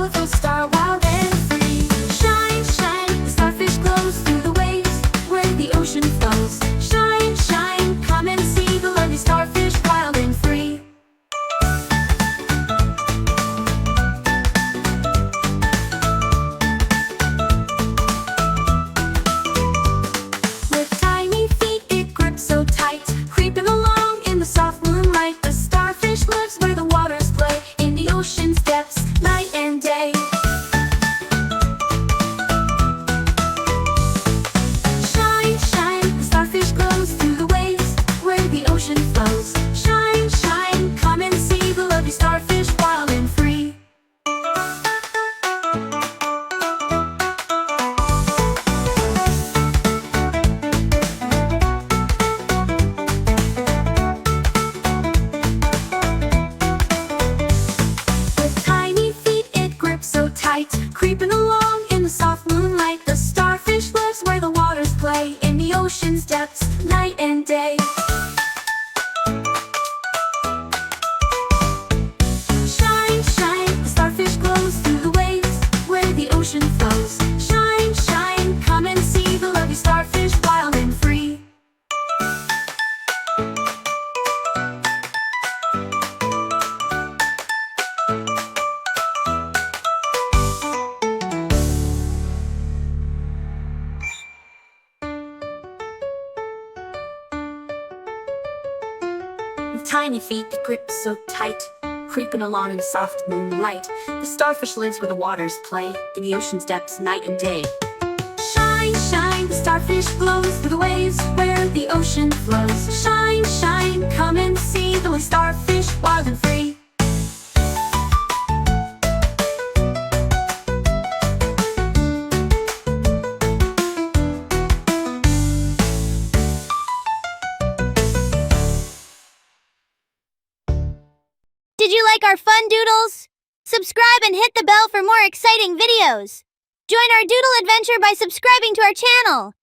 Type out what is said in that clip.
colorful star, wild and free. Shine, shine, the starfish glows through the waves where the ocean flows. Shine, shine, come and see the lovely starfish, wild and free. With tiny feet it grips so tight, creeping along in the soft moonlight. The starfish lives where the waters play, in the ocean's depths, night and day. Shine, shine, the starfish glows through the waves where the ocean flows. Shine, shine, come and see the lovely starfish, wild and free. With tiny feet it grips so tight, creeping along in the soft moonlight. The starfish lives where the waters play, in the ocean's depths, night and day. Shine, shine, the starfish glows through the waves where the ocean flows. Shine, shine, come and see the lovely starfish, wild and free. With tiny feet that grip so tight, creeping along in the soft moonlight. The starfish lives where the waters play, in the ocean's depths, night and day. Shine, shine, the starfish glows through the waves where the ocean flows. Shine, shine, come and see the lovely starfish, wild and free. Did you like our fun doodles? Subscribe and hit the bell for more exciting videos. Join our doodle adventure by subscribing to our channel.